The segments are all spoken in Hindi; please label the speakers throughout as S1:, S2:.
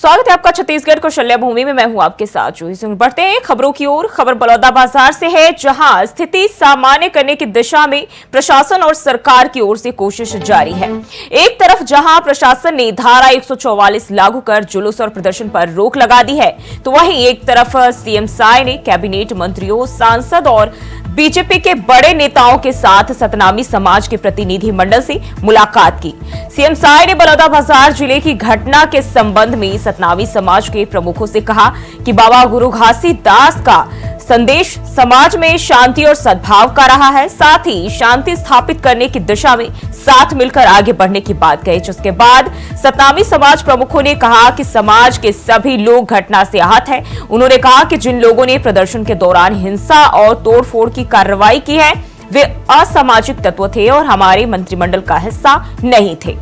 S1: स्वागत है आपका छत्तीसगढ़ कौशल्या भूमि में। मैं हूं आपके साथ जूही। बढ़ते हैं खबरों की ओर। खबर बलौदाबाजार से है, जहां स्थिति सामान्य करने की दिशा में प्रशासन और सरकार की ओर से कोशिश जारी है। एक तरफ जहां प्रशासन ने धारा 144 लागू कर जुलूस और प्रदर्शन पर रोक लगा दी है, तो वहीं एक तरफ सीएम साय ने कैबिनेट मंत्रियों, सांसद और बीजेपी के बड़े नेताओं के साथ सतनामी समाज के प्रतिनिधि मंडल से मुलाकात की। सीएम साय ने बलौदाबाजार जिले की घटना के संबंध में सतनामी समाज के प्रमुखों से कहा कि बाबा गुरु घासीदास का संदेश समाज में शांति और सद्भाव का रहा है, साथ ही शांति स्थापित करने की दिशा में साथ मिलकर आगे बढ़ने की बात कही। जिसके बाद सतनामी समाज प्रमुखों ने कहा कि समाज के सभी लोग घटना से आहत हैं। उन्होंने कहा कि जिन लोगों ने प्रदर्शन के दौरान हिंसा और तोड़फोड़ की कार्रवाई की है, वे असामाजिक तत्व थे और हमारे मंत्रिमंडल का हिस्सा नहीं थे।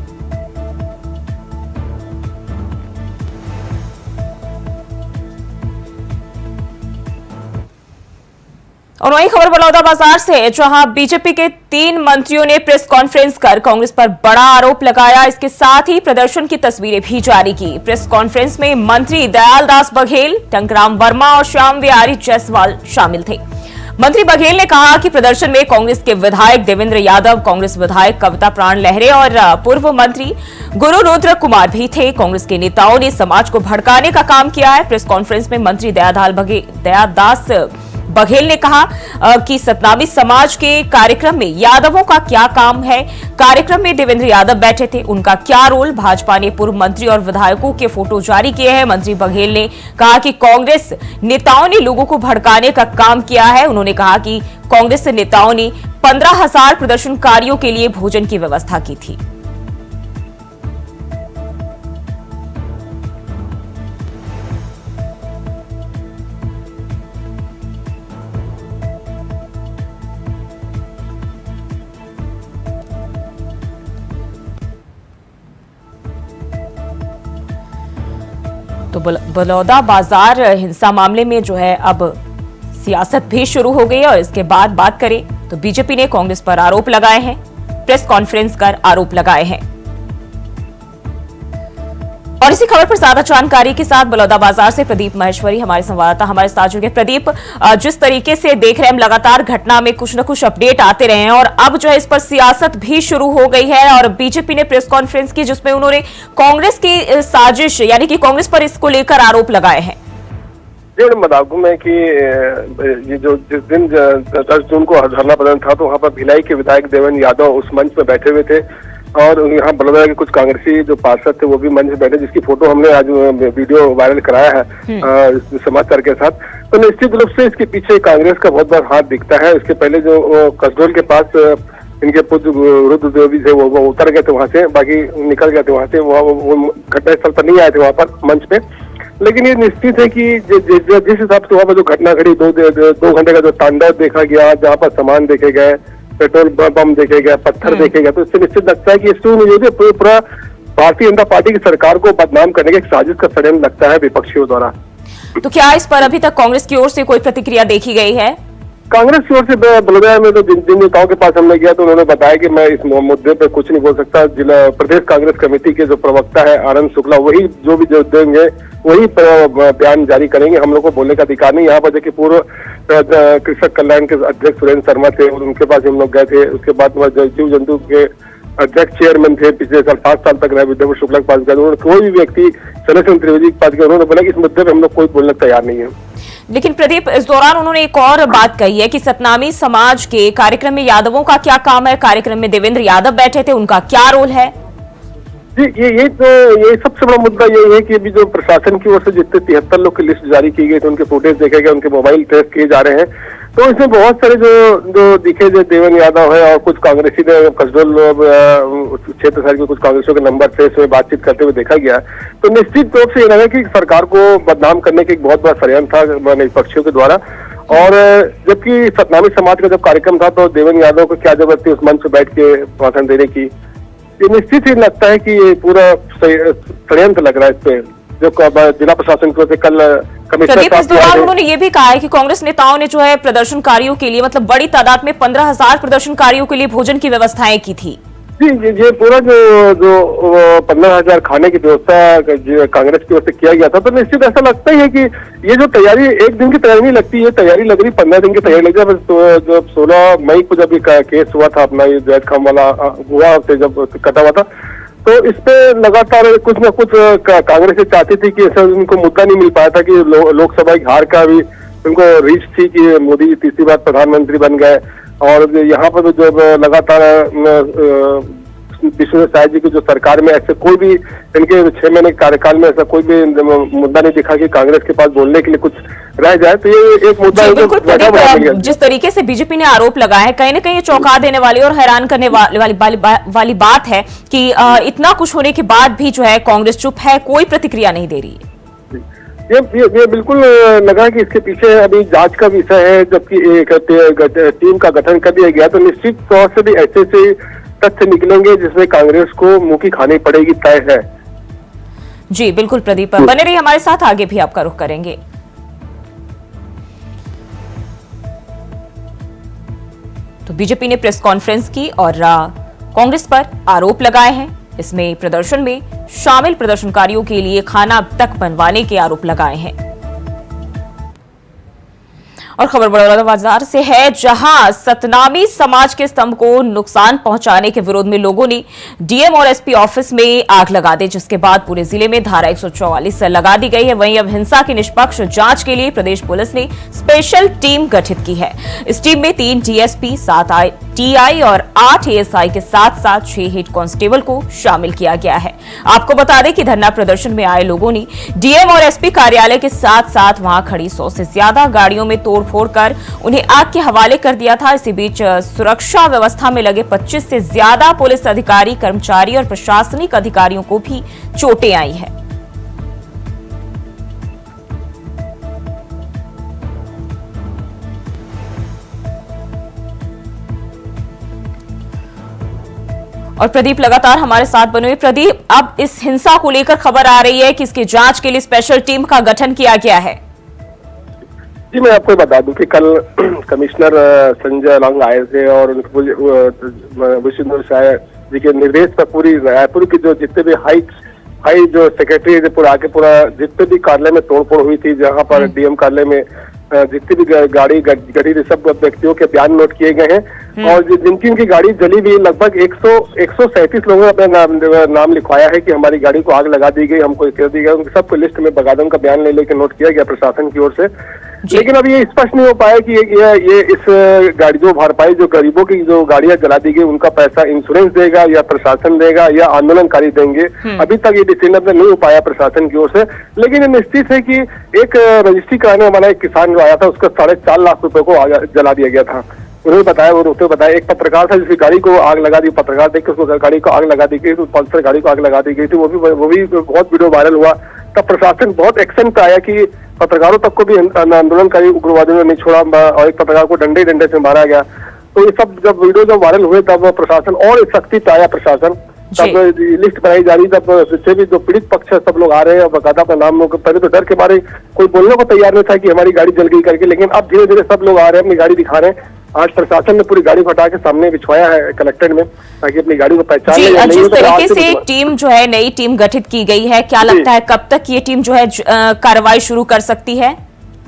S1: और वही खबर बलौदाबाजार से है, जहां बीजेपी के 3 मंत्रियों ने प्रेस कॉन्फ्रेंस कर कांग्रेस पर बड़ा आरोप लगाया। इसके साथ ही प्रदर्शन की तस्वीरें भी जारी की। प्रेस कॉन्फ्रेंस में मंत्री दयालदास बघेल, टंकराम वर्मा और श्याम बिहारी जायसवाल शामिल थे। मंत्री बघेल ने कहा कि प्रदर्शन में कांग्रेस के विधायक देवेंद्र यादव, कांग्रेस विधायक कविता प्राण लहरे और पूर्व मंत्री गुरु रुद्र कुमार भी थे। कांग्रेस के नेताओं ने समाज को भड़काने का काम किया है। प्रेस कॉन्फ्रेंस में मंत्री दयादास बघेल ने कहा कि सतनामी समाज के कार्यक्रम में यादवों का क्या काम है। कार्यक्रम में देवेंद्र यादव बैठे थे, उनका क्या रोल। भाजपा ने पूर्व मंत्री और विधायकों के फोटो जारी किए हैं। मंत्री बघेल ने कहा कि कांग्रेस नेताओं ने लोगों को भड़काने का काम किया है। उन्होंने कहा कि कांग्रेस नेताओं ने 15,000 प्रदर्शनकारियों के लिए भोजन की व्यवस्था की थी। तो बलौदाबाजार हिंसा मामले में जो है अब सियासत भी शुरू हो गई है। और इसके बाद बात करें तो बीजेपी ने कांग्रेस पर आरोप लगाए हैं, प्रेस कॉन्फ्रेंस कर आरोप लगाए हैं। और इसी खबर पर ज्यादा जानकारी के साथ बलौदाबाजार से प्रदीप महेश्वरी हमारे संवाददाता हमारे साथ जुड़ गए। प्रदीप, जिस तरीके से देख रहे हैं हम, लगातार घटना में कुछ न कुछ अपडेट आते रहे हैं और अब जो है इस पर सियासत भी शुरू हो गई है। और बीजेपी ने प्रेस कॉन्फ्रेंस की, जिसमें उन्होंने कांग्रेस की साजिश यानी कि कांग्रेस पर इसको लेकर आरोप लगाए हैं।
S2: मैं बता दूं मैं कि ये जो जिस दिन 10 जून को धरना प्रदर्शन था, तो वहाँ पर भिलाई के विधायक देवेंद्र यादव उस मंच पर बैठे हुए थे और यहाँ बड़ौदा के कुछ कांग्रेसी जो पार्षद थे वो भी मंच में बैठे, जिसकी फोटो हमने आज वीडियो वायरल कराया है समाचार के साथ। तो निश्चित रूप से इसके पीछे कांग्रेस का बहुत बड़ा हाथ दिखता है। इसके पहले जो कसडोल के पास इनके पुत्र रुद्रदेव भी थे, वो उतर गए थे वहां से, बाकी निकल गए थे वहां से, वो घटनास्थल पर नहीं आए थे वहां पर मंच पे। लेकिन ये निश्चित है कि जिस हिसाब से वहां पर जो घटना घड़ी, 2 घंटे का जो तांडव देखा गया, जहाँ पर सामान देखे गए, पेट्रोल बम देखे गए, पत्थर देखे गए, तो इससे निश्चित लगता है कि इससे मुझे पूरा भारतीय जनता पार्टी की सरकार को बदनाम करने की एक साजिश का षड्यंत्र लगता है विपक्षियों द्वारा।
S1: तो क्या इस पर अभी तक कांग्रेस की ओर से कोई प्रतिक्रिया देखी गई है?
S2: कांग्रेस की ओर से बलौदा में तो जिन नेताओं के पास हमने गया तो उन्होंने बताया कि मैं इस मुद्दे पे कुछ नहीं बोल सकता। जिला प्रदेश कांग्रेस कमेटी के जो प्रवक्ता है आनंद शुक्ला, वही जो देंगे वही बयान जारी करेंगे। हम लोग को बोलने का अधिकार नहीं। यहाँ पर देखिए पूर्व कृषक कल्याण के अध्यक्ष सुरेंद्र शर्मा थे, उनके पास हम लोग गए थे। उसके बाद जीव जंतु के अध्यक्ष चेयरमैन थे, पिछले साल 5 साल तक रहे विद्यापति शुक्ला के पास गए। उन्होंने कोई भी व्यक्ति सलेशन त्रिवेदी के पास गया, उन्होंने बोला कि इस मुद्दे पर हम लोग कोई बोलने तैयार नहीं है।
S1: लेकिन प्रदीप, इस दौरान उन्होंने एक और बात कही है कि सतनामी समाज के कार्यक्रम में यादवों का क्या काम है। कार्यक्रम में देवेंद्र यादव बैठे थे, उनका क्या रोल है?
S2: जी, ये सबसे बड़ा मुद्दा यही है कि अभी जो प्रशासन की ओर से जितने 73 लोग की लिस्ट जारी की गई थी, उनके फुटेज देखे गए, उनके मोबाइल ट्रेस किए जा रहे हैं। तो इसमें बहुत सारे जो दिखे, जो देवेंद्र यादव है और कुछ कांग्रेसी ने कसडोल क्षेत्र शहर के कुछ कांग्रेसियों के नंबर से इसमें बातचीत करते हुए देखा गया। तो निश्चित रूप से ये लगा कि सरकार को बदनाम करने की एक बहुत बड़ा षड्यंत्र था विपक्षियों के द्वारा। और जबकि सतनामी समाज का जब कार्यक्रम था, तो देवेंद्र यादव को क्या जरूरत थी उस मंच पर बैठ के भाषण देने की। ये निश्चित ही लगता है कि ये पूरा षड्यंत्र लग रहा है इस पे, जो जिला प्रशासन की ओर से कल कमिश्नर
S1: इस दौरान उन्होंने ये भी कहा है कि कांग्रेस नेताओं ने जो है प्रदर्शनकारियों के लिए, मतलब बड़ी तादाद में 15,000 प्रदर्शनकारियों के लिए भोजन की व्यवस्थाएं की थी।
S2: जी, ये पूरा जो जो 15,000 खाने की व्यवस्था कांग्रेस की ओर से किया गया था, तो निश्चित ऐसा लगता ही है कि ये जो तैयारी एक दिन की तैयारी नहीं लगती, ये तैयारी लग रही 15 दिन की तैयारी लग रही है। तो जब 16 मई को जब ये केस हुआ था अपना, ये जैद खान वाला हुआ से जब कटा हुआ था, तो इस पे लगातार कुछ न कुछ कांग्रेस चाहती थी कि ऐसा उनको मुद्दा नहीं मिल पाया था कि लोकसभा की हार का भी उनको रीच थी कि मोदी जी तीसरी बार प्रधानमंत्री बन गए। और यहाँ पर जब लगातार विश्वनाथ साय जी की जो सरकार में ऐसे कोई भी इनके 6 महीने के कार्यकाल में ऐसा कोई भी मुद्दा नहीं दिखा कि कांग्रेस के पास बोलने के लिए कुछ रह जाए, तो ये एक मुद्दा
S1: बिल्कुल प्रदीप, जिस तरीके से बीजेपी ने आरोप लगाया है, कहीं ना कहीं चौंका देने वाली और हैरान करने वाली बात है कि इतना कुछ होने के बाद भी जो है कांग्रेस चुप है, कोई प्रतिक्रिया नहीं दे रही है।
S2: ये बिल्कुल लगा कि इसके पीछे अभी जांच का विषय है, जबकि एक टीम का गठन कर दिया गया, तो निश्चित तौर से भी ऐसे से तथ्य निकलेंगे जिसमें कांग्रेस को मुंह की खानी पड़ेगी, तय है।
S1: जी बिल्कुल प्रदीप, बने रहिए हमारे साथ, आगे भी आपका रुख करेंगे। तो बीजेपी ने प्रेस कॉन्फ्रेंस की और कांग्रेस पर आरोप लगाए हैं। इसमें प्रदर्शन में शामिल प्रदर्शनकारियों के लिए खाना तक बनवाने के आरोप लगाए हैं। और खबर बड़ौदा बाजार से है, जहां सतनामी समाज के स्तंभ को नुकसान पहुंचाने के विरोध में लोगों ने डीएम और एसपी ऑफिस में आग लगा दी, जिसके बाद पूरे जिले में धारा 144 लगा दी गई है। वहीं अब हिंसा की निष्पक्ष जांच के लिए प्रदेश पुलिस ने स्पेशल टीम गठित की है। इस टीम में 3 डीएसपी, 7 टीआई और 8 एएसआई के साथ साथ 6 हेड कांस्टेबल को शामिल किया गया है। आपको बता दें कि धरना प्रदर्शन में आए लोगों ने डीएम और एसपी कार्यालय के साथ साथ वहां खड़ी 100 से ज्यादा गाड़ियों में तोड़फोड़ कर उन्हें आग के हवाले कर दिया था। इसी बीच सुरक्षा व्यवस्था में लगे 25 से ज्यादा पुलिस अधिकारी, कर्मचारी और प्रशासनिक अधिकारियों को भी चोटें आई हैं। और प्रदीप लगातार हमारे साथ बने हुए। प्रदीप, अब इस हिंसा को लेकर खबर आ रही है कि इसकी जांच के लिए स्पेशल टीम का गठन किया गया है।
S2: जी, मैं आपको बता दूं कि कल कमिश्नर संजय लंग आए थे और विश्वनाथ साय जी के निर्देश पर पूरी रायपुर की जो जितने भी हाई जो सेक्रेटरी पूरा आके पूरा जितने भी कार्यालय में तोड़फोड़ हुई थी, जहां पर डीएम कार्यालय में जितनी भी गाड़ी गड़ी थी, सब व्यक्तियों के बयान नोट किए गए हैं। और जिनकी उनकी गाड़ी जली भी, लगभग 137 लोगों ने अपना नाम लिखवाया है कि हमारी गाड़ी को आग लगा दी गई, हमको कर दी गई। उनके सबको लिस्ट में बकायदा उनका बयान ले लेकर नोट किया गया प्रशासन की ओर से। लेकिन अब ये स्पष्ट नहीं हो पाया कि ये इस गाड़ी जो भरपाई जो गरीबों की जो गाड़ियां जला दी गई, उनका पैसा इंश्योरेंस देगा या प्रशासन देगा या आंदोलनकारी देंगे। अभी तक ये डिसीजन नहीं हो पाया प्रशासन की ओर से। लेकिन ये निश्चित है कि एक रजिस्ट्री कराने वाला एक किसान जो आया था, उसका 4.5 लाख रुपए को जला दिया गया था। उन्होंने बताया एक पत्रकार था जिसकी गाड़ी को आग लगा दी, पत्रकार देख के उसको गाड़ी को आग लगा दी गई, तो पल्सर गाड़ी को आग लगा दी गई थी। वो भी बहुत वीडियो वायरल हुआ। तब प्रशासन बहुत एक्शन पे आया कि पत्रकारों तक को भी आंदोलनकारी उग्रवादियों ने नहीं छोड़ा और एक पत्रकार को डंडे से मारा गया। तो ये सब जब वीडियो वायरल हुए, तब प्रशासन और सख्ती पे आया प्रशासन। तब लिस्ट बनाई जा रही, तब जिससे भी जो पीड़ित पक्ष है सब लोग आ रहे हैं, बकायदा अपना नाम लोग, पहले तो डर के मारे कोई बोलने को तैयार नहीं था कि हमारी गाड़ी जल गई करके, लेकिन अब धीरे धीरे सब लोग आ रहे हैं, अपनी गाड़ी दिखा रहे हैं। आज प्रशासन ने पूरी गाड़ी को हटा के सामने बिछवाया है कलेक्टर में, ताकि अपनी गाड़ी को पहचान ले।
S1: जिस तरीके से टीम जो है, नई टीम गठित की गई है, क्या लगता है कब तक ये टीम जो है कार्रवाई शुरू कर सकती है?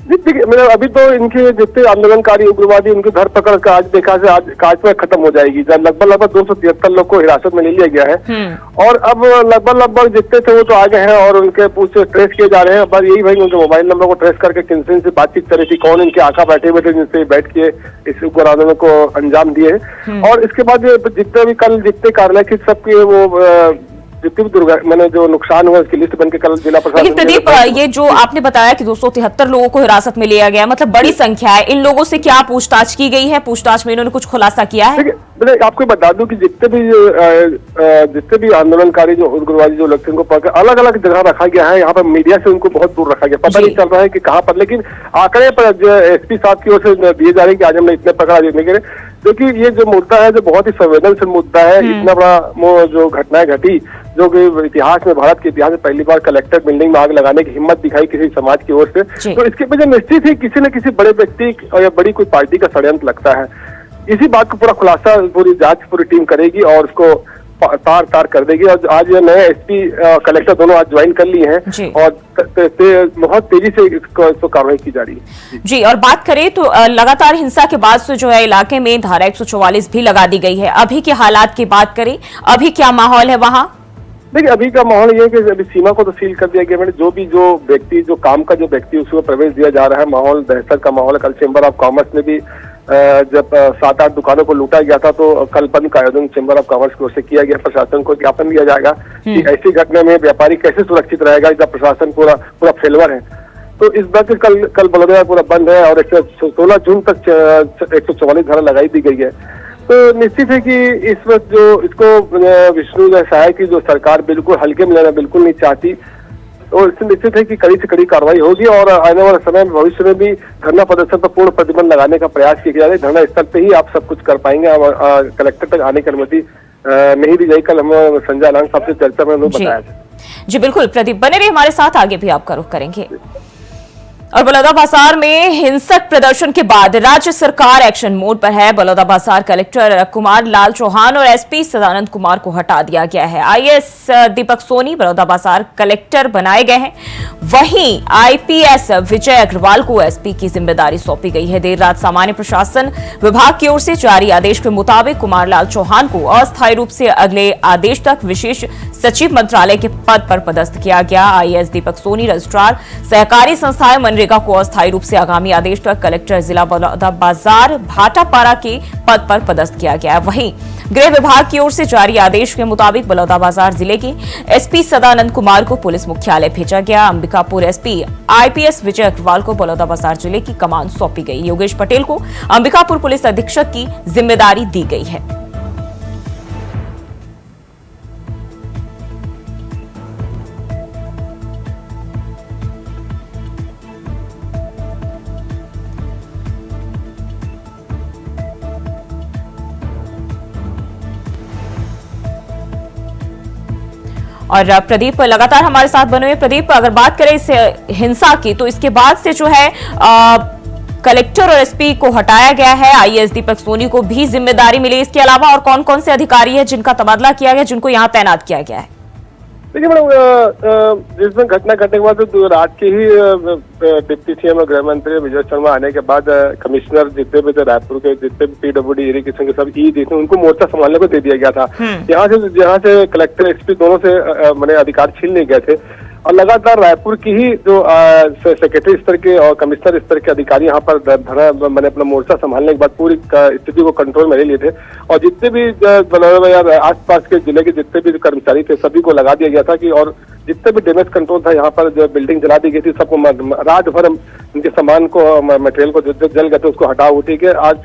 S2: मतलब अभी तो इनके जितने आंदोलनकारी उग्रवादी, उनकी धरपकड़ का आज देखा से आज में खत्म हो जाएगी। लगभग 273 लोग को हिरासत में ले लिया गया है और अब लगभग जितने थे वो तो आ गए हैं और उनके पूछ ट्रेस किए जा रहे हैं। बस यही भाई उनके मोबाइल नंबर को ट्रेस करके किनसे से बातचीत करी थी, कौन इनके आका बैठे हुए थे जिनसे बैठ के इस उग्र आंदोलन को अंजाम दिए। और इसके बाद जितने भी कल जितने कार्यालय की सबके वो जितनी भी मैंने जो नुकसान हुआ उसकी लिस्ट बनके कल जिला प्रशासन।
S1: लेकिन प्रदीप, ये जो आपने बताया कि 273 लोगों को हिरासत में लिया गया, मतलब बड़ी संख्या है। इन लोगों से क्या पूछताछ की गई है? पूछताछ में इन्होंने कुछ खुलासा किया है?
S2: मैं आपको बता दूं कि जितने भी आंदोलनकारी जो उग्रवादी जो लगते हैं उनको पकड़ अलग अलग जगह रखा गया है। यहाँ पर मीडिया से उनको बहुत दूर रखा गया, पता नहीं चल रहा है कि कहाँ पर। लेकिन आंकड़े पर एसपी साहब की ओर से दिए जा रहे हैं कि आज हमने इतने पकड़ा देने के लिए, क्योंकि ये जो मुद्दा है जो बहुत ही संवेदनशील मुद्दा है। इतना बड़ा जो घटनाएं घटी, जो कि इतिहास में, भारत के इतिहास में पहली बार कलेक्टर बिल्डिंग में आग लगाने की हिम्मत दिखाई किसी समाज की ओर से, तो इसके वजह निश्चित ही किसी न किसी बड़े व्यक्ति या बड़ी कोई पार्टी का षड्यंत्र लगता है। इसी बात को पूरा खुलासा पूरी जांच पूरी टीम करेगी और उसको तार तार कर देगी। और आज ये नए एसपी कलेक्टर दोनों आज ज्वाइन कर लिए हैं और बहुत तेजी से इसको कार्रवाई की जा रही है।
S1: जी, और बात करें तो लगातार हिंसा के बाद से जो है इलाके में धारा 144 भी लगा दी गई है। अभी के हालात की बात करें, अभी क्या माहौल है वहां?
S2: देखिए, अभी का माहौल ये है कि अभी सीमा को तो सील कर दिया गया। मैंने जो व्यक्ति जो काम का जो व्यक्ति उसको प्रवेश दिया जा रहा है। माहौल दहशत का माहौल है। कल चेंबर ऑफ कॉमर्स में भी जब 7-8 दुकानों को लूटा गया था तो कल बंद का आयोजन चेंबर ऑफ कॉमर्स की ओर से किया गया। प्रशासन को ज्ञापन दिया जाएगा कि ऐसी घटना में व्यापारी कैसे सुरक्षित रहेगा जब प्रशासन पूरा फेलवर है। तो इस बात कल बड़ौदा पूरा बंद है और 16 जून तक 144 धारा लगाई दी गई है। तो निश्चित है कि इस वक्त जो इसको विष्णु जैसा है कि जो सरकार बिल्कुल हल्के में लेना बिल्कुल नहीं चाहती, और इससे निश्चित है कि कड़ी से कड़ी कार्रवाई होगी और आने वाले समय में भविष्य में भी धरना प्रदर्शन पर पूर्ण प्रतिबंध लगाने का प्रयास किया जाएगा। धरना स्थल पे ही आप सब कुछ कर पाएंगे। कलेक्टर तक आने की अनुमति नहीं दी जाएगी। कल हम संजय अलांग साहब से चर्चा में उन्होंने बताया था।
S1: जी बिल्कुल प्रदीप, बने रहिए हमारे साथ, आगे भी आपका रुख करेंगे। और बलौदाबाजार में हिंसक प्रदर्शन के बाद राज्य सरकार एक्शन मोड पर है। बलौदाबाजार कलेक्टर कुमार लाल चौहान और एसपी सदानंद कुमार को हटा दिया गया है। आईएएस दीपक सोनी बलौदाबाजार कलेक्टर बनाए गए हैं। वहीं आईपीएस विजय अग्रवाल को एसपी की जिम्मेदारी सौंपी गई है। देर रात सामान्य प्रशासन विभाग की ओर से जारी आदेश के मुताबिक कुमार लाल चौहान को अस्थायी रूप से अगले आदेश तक विशेष सचिव मंत्रालय के पद पर पदस्थ किया गया। आईएएस दीपक सोनी रजिस्ट्रार सहकारी संस्थाएं मनरेगा को अस्थायी रूप से आगामी आदेश तक कलेक्टर जिला बलौदाबाजार भाटापारा के पद पर पदस्थ किया गया है। वहीं गृह विभाग की ओर से जारी आदेश के मुताबिक बलौदाबाजार जिले के एसपी सदानंद कुमार को पुलिस मुख्यालय भेजा गया। अंबिकापुर एसपी आईपीएस विजय अग्रवाल को बलौदाबाजार जिले की कमान सौंपी गई। योगेश पटेल को अंबिकापुर पुलिस अधीक्षक की जिम्मेदारी दी गई है। और प्रदीप लगातार हमारे साथ बने हुए। प्रदीप, अगर बात करें इस हिंसा की तो इसके बाद से जो है कलेक्टर और एसपी को हटाया गया है। आईएएस दीपक सोनी को भी जिम्मेदारी मिली। इसके अलावा और कौन कौन से अधिकारी हैं जिनका तबादला किया गया, जिनको यहाँ तैनात किया गया है?
S2: देखिए मैडम, जिसमें घटना घटने के बाद तो रात के ही डिप्टी सीएम और गृह मंत्री विजय शर्मा आने के बाद कमिश्नर जितने भी थे रायपुर के, जितने भी पीडब्ल्यूडी इरिगेशन के सब ई थे, उनको मोर्चा संभालने को दे दिया गया था। यहाँ से कलेक्टर एसपी दोनों से मैंने अधिकार छीन लिए गए थे और लगातार रायपुर की ही जो सेक्रेटरी स्तर के और कमिश्नर स्तर के अधिकारी यहाँ पर धरना मैंने अपना मोर्चा संभालने के बाद पूरी स्थिति को कंट्रोल में ले लिए थे। और जितने भी आसपास के जिले के जितने भी कर्मचारी थे सभी को लगा दिया गया था कि, और जितने भी डैमेज कंट्रोल था यहाँ पर जो बिल्डिंग जला दी गई थी सबको रात भर उनके सामान को मटेरियल को जो जल गए थे उसको हटा उठी के आज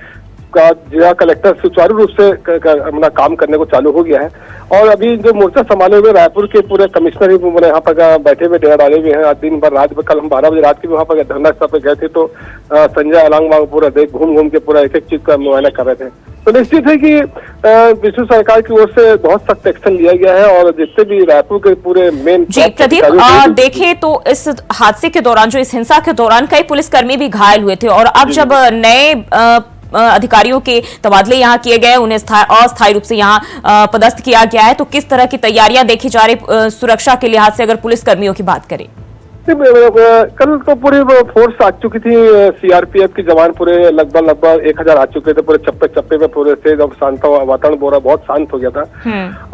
S2: का जिला कलेक्टर सुचारू रूप से अपना काम करने को चालू हो गया है। और अभी जो मोर्चा संभाले हुए रायपुर के पूरे कमिश्नर ही यहाँ पर बैठे हुए डेरा डाले हुए हैं। आज दिन भर रात भर, कल हम 12 बजे रात की वहाँ पर धरना स्थल पर गए थे तो संजय अलांग पूरा देख घूम के पूरा एक एक चीज का मुआयना कर रहे थे। तो निश्चित है कि विष्णु सरकार की ओर से बहुत सख्त एक्शन लिया गया है और जितने भी रायपुर के पूरे मेन।
S1: जी प्रदीप, देखें तो इस हादसे के दौरान, जो इस हिंसा के दौरान कई पुलिसकर्मी भी घायल हुए थे और अब जब नए अधिकारियों के तबादले यहाँ किए गए, उन्हें अस्थायी रूप से यहाँ पदस्थ किया गया है, तो किस तरह की तैयारियां देखी जा रही सुरक्षा के लिहाज से, अगर पुलिसकर्मियों की बात करें?
S2: कल तो पूरी फोर्स आ चुकी थी। सीआरपीएफ के जवान पूरे लगभग 1000 आ चुके थे। पूरे चप्पे में पूरे से जब शांत वातावरण बोरा बहुत शांत हो गया था।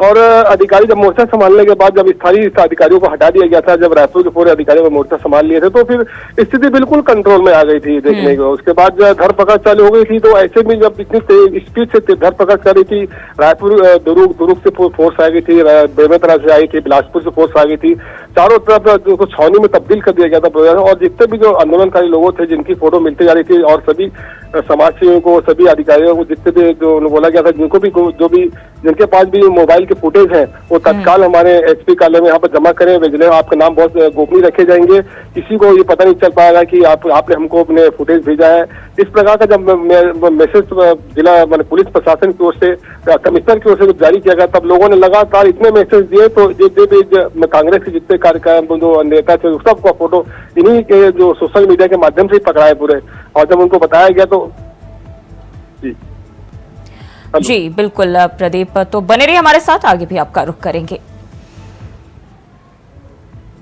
S2: और अधिकारी जब मोर्चा संभालने के बाद जब स्थानीय अधिकारियों को हटा दिया गया था, जब रायपुर के पूरे अधिकारियों को मोर्चा संभाल लिए थे तो फिर स्थिति बिल्कुल कंट्रोल में आ गई थी देखने को। उसके बाद धरपकड़ चालू हो गई थी। तो ऐसे में जब इतनी स्पीड से धरपकड़ कर रही थी, रायपुर दुर्ग से फोर्स आ गई थी, बेमेतरा से आई थी, बिलासपुर से फोर्स आ गई थी, चारों तरफ जो छावनी में तब्दील कर दिया गया था। और जितने भी जो आंदोलनकारी लोग थे जिनकी फोटो मिलती जा रही थी और सभी समाज सेवियों को, सभी अधिकारियों को, जितने भी जो बोला गया था, जिनको भी जो भी जिनके पास भी मोबाइल के फुटेज हैं वो तत्काल हमारे एसपी कार्यालय में यहाँ पर जमा करें। विजिलेंस आपका नाम बहुत गोपनीय रखे जाएंगे, किसी को ये पता नहीं चल पाएगा कि आपने हमको अपने फुटेज भेजा है। इस प्रकार का जब मैसेज जिला मतलब पुलिस प्रशासन की ओर से, कमिश्नर की ओर से जारी किया गया, तब लोगों ने लगातार इतने मैसेज दिए। तो कांग्रेस के जितने कार्यक्रम जो नेता थे सबका फोटो इन्हीं के जो सोशल मीडिया के माध्यम से ही पकड़ाए पूरे। और जब उनको बताया गया तो
S1: जी बिल्कुल प्रदीप, तो बने रहिए हमारे साथ, आगे भी आपका रुख करेंगे।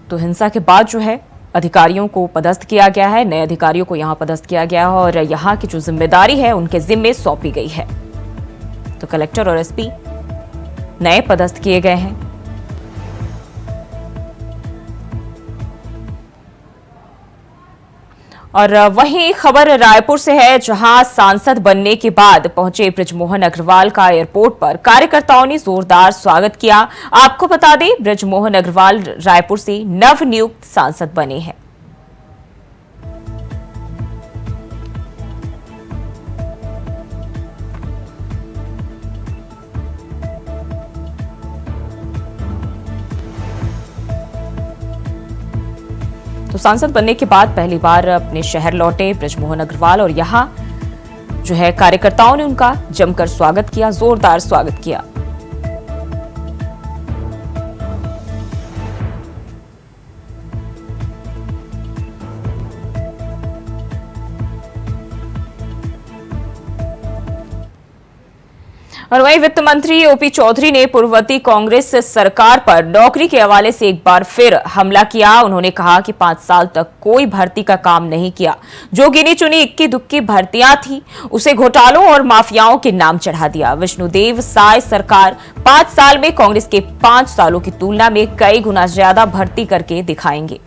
S1: तो हिंसा के बाद जो है अधिकारियों को पदस्थ किया गया है, नए अधिकारियों को यहां पदस्थ किया गया है और यहां की जो जिम्मेदारी है उनके जिम्मे सौंपी गई है। तो कलेक्टर और एसपी नए पदस्थ किए गए हैं। और वहीं खबर रायपुर से है, जहां सांसद बनने के बाद पहुंचे बृजमोहन अग्रवाल का एयरपोर्ट पर कार्यकर्ताओं ने जोरदार स्वागत किया। आपको बता दें, बृजमोहन अग्रवाल रायपुर से नवनियुक्त सांसद बने हैं। तो सांसद बनने के बाद पहली बार अपने शहर लौटे बृजमोहन अग्रवाल और यहां जो है कार्यकर्ताओं ने उनका जमकर स्वागत किया, जोरदार स्वागत किया। और वहीं वित्त मंत्री ओपी चौधरी ने पूर्ववर्ती कांग्रेस सरकार पर नौकरी के हवाले से एक बार फिर हमला किया। उन्होंने कहा कि 5 साल तक कोई भर्ती का काम नहीं किया, जो गिनी चुनी इक्की दुक्की भर्तियां थी उसे घोटालों और माफियाओं के नाम चढ़ा दिया। विष्णुदेव साय सरकार 5 साल में कांग्रेस के 5 सालों की तुलना में कई गुना ज्यादा भर्ती करके दिखाएंगे।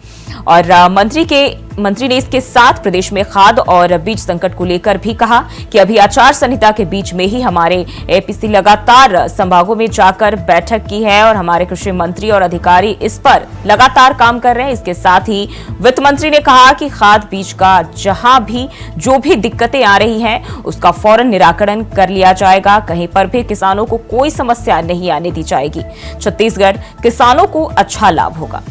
S1: और मंत्री ने इसके साथ प्रदेश में खाद और बीज संकट को लेकर भी कहा कि अभी आचार संहिता के बीच में ही हमारे एपीसी लगातार संभागों में जाकर बैठक की है और हमारे कृषि मंत्री और अधिकारी इस पर लगातार काम कर रहे हैं। इसके साथ ही वित्त मंत्री ने कहा कि खाद बीज का जहां भी जो भी दिक्कतें आ रही हैं उसका फौरन निराकरण कर लिया जाएगा। कहीं पर भी किसानों को कोई समस्या नहीं आने दी जाएगी। छत्तीसगढ़ किसानों को अच्छा लाभ होगा।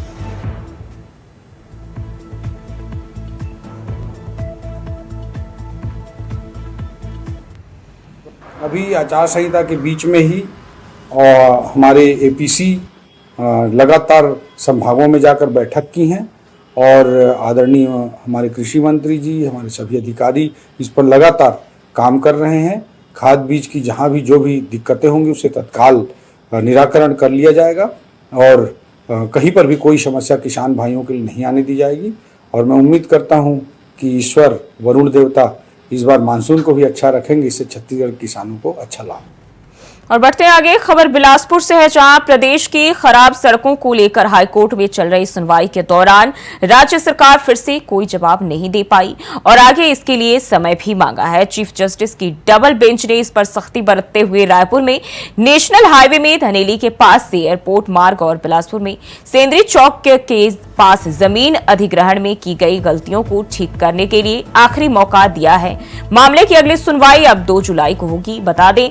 S3: अभी आचार संहिता के बीच में ही और हमारे एपीसी लगातार संभागों में जाकर बैठक की हैं और आदरणीय हमारे कृषि मंत्री जी, हमारे सभी अधिकारी इस पर लगातार काम कर रहे हैं। खाद बीज की जहां भी जो भी दिक्कतें होंगी उसे तत्काल निराकरण कर लिया जाएगा और कहीं पर भी कोई समस्या किसान भाइयों के लिए नहीं आने दी जाएगी। और मैं उम्मीद करता हूं कि ईश्वर वरुण देवता इस बार मानसून को भी अच्छा रखेंगे, इससे छत्तीसगढ़ किसानों को अच्छा लाभ।
S1: और बढ़ते हैं आगे, खबर बिलासपुर से है, जहां प्रदेश की खराब सड़कों को लेकर हाईकोर्ट में चल रही सुनवाई के दौरान राज्य सरकार फिर से कोई जवाब नहीं दे पाई और आगे इसके लिए समय भी मांगा है। चीफ जस्टिस की डबल बेंच ने इस पर सख्ती बरतते हुए रायपुर में नेशनल हाईवे में धनेली के पास से एयरपोर्ट मार्ग और बिलासपुर में सेंद्री चौक के पास जमीन अधिग्रहण में की गई गलतियों को ठीक करने के लिए आखिरी मौका दिया है। मामले की अगली सुनवाई अब 2 जुलाई को होगी। बता दें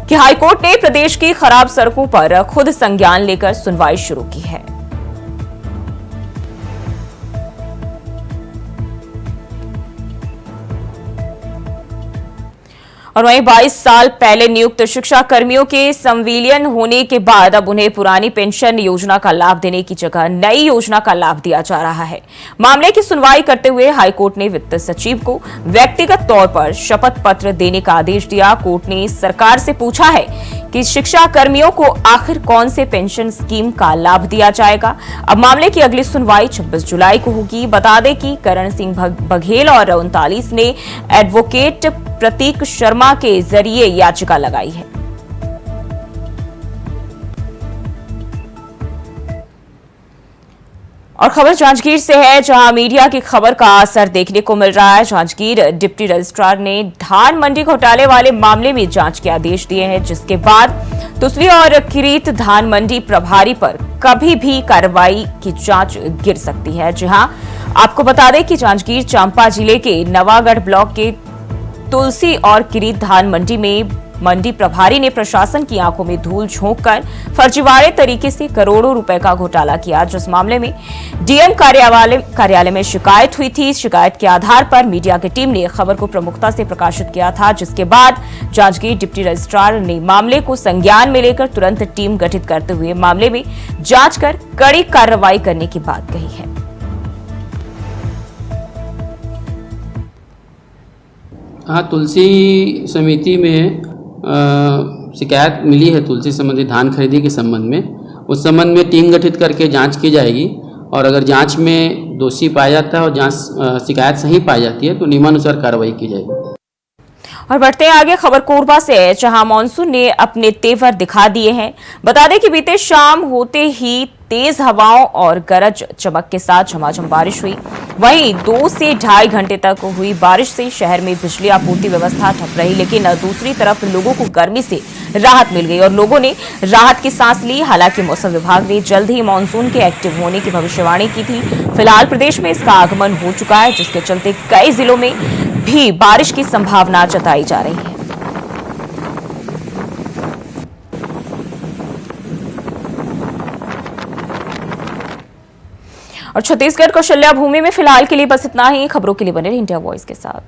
S1: कि हाईकोर्ट ने प्रदेश की खराब सड़कों पर खुद संज्ञान लेकर सुनवाई शुरू की है। और वहीं 22 साल पहले नियुक्त शिक्षा कर्मियों के संविलियन होने के बाद अब उन्हें पुरानी पेंशन योजना का लाभ देने की जगह नई योजना का लाभ दिया जा रहा है। मामले की सुनवाई करते हुए हाईकोर्ट ने वित्त सचिव को व्यक्तिगत तौर पर शपथ पत्र देने का आदेश दिया। कोर्ट ने सरकार से पूछा है कि शिक्षा कर्मियों को आखिर कौन से पेंशन स्कीम का लाभ दिया जाएगा। अब मामले की अगली सुनवाई 26 जुलाई को होगी। बता दें कि करण सिंह बघेल और 39 ने एडवोकेट प्रतीक शर्मा के जरिए याचिका लगाई है। और खबर जांजगीर से है, जहां मीडिया की खबर का असर देखने को मिल रहा है। जांजगीर डिप्टी रजिस्ट्रार ने धान मंडी घोटाले वाले मामले में जांच के आदेश दिए हैं, जिसके बाद तुसली और किरीत धान मंडी प्रभारी पर कभी भी कार्रवाई की जांच गिर सकती है। जी हां, आपको बता दें कि जांजगीर चांपा जिले के नवागढ़ ब्लॉक के तुलसी और किरीत धान मंडी में मंडी प्रभारी ने प्रशासन की आंखों में धूल झोंककर फर्जीवाड़े तरीके से करोड़ों रुपए का घोटाला किया। जिस मामले में डीएम कार्यालय में शिकायत हुई थी, शिकायत के आधार पर मीडिया की टीम ने खबर को प्रमुखता से प्रकाशित किया था, जिसके बाद जांजगीर डिप्टी रजिस्ट्रार ने मामले को संज्ञान में लेकर तुरंत टीम गठित करते हुए मामले में जांच कर कड़ी कार्रवाई करने की बात कही है।
S4: हाँ, तुलसी समिति में शिकायत मिली है तुलसी संबंधी धान खरीदी के संबंध में, उस संबंध में टीम गठित करके जांच की जाएगी और अगर जांच में दोषी पाया जाता है और जांच शिकायत सही पाई जाती है तो नियमानुसार कार्रवाई की जाएगी।
S1: और बढ़ते हैं आगे खबर कोरबा से, जहां मानसून ने अपने तेवर दिखा दिए हैं। बता दें कि बीते शाम होते ही तेज हवाओं और गरज चमक के साथ झमाझम बारिश हुई। वहीं 2 से ढाई घंटे तक हुई बारिश से शहर में बिजली आपूर्ति व्यवस्था ठप रही, लेकिन दूसरी तरफ लोगों को गर्मी से राहत मिल गई और लोगों ने राहत की सांस ली। हालांकि मौसम विभाग ने जल्द ही मानसून के एक्टिव होने की भविष्यवाणी की थी। फिलहाल प्रदेश में इसका आगमन हो चुका है, जिसके चलते कई जिलों में भी बारिश की संभावना जताई जा रही है। और छत्तीसगढ़ कौशल्या भूमि में फिलहाल के लिए बस इतना ही। खबरों के लिए बने रहिए इंडिया वॉइस के साथ।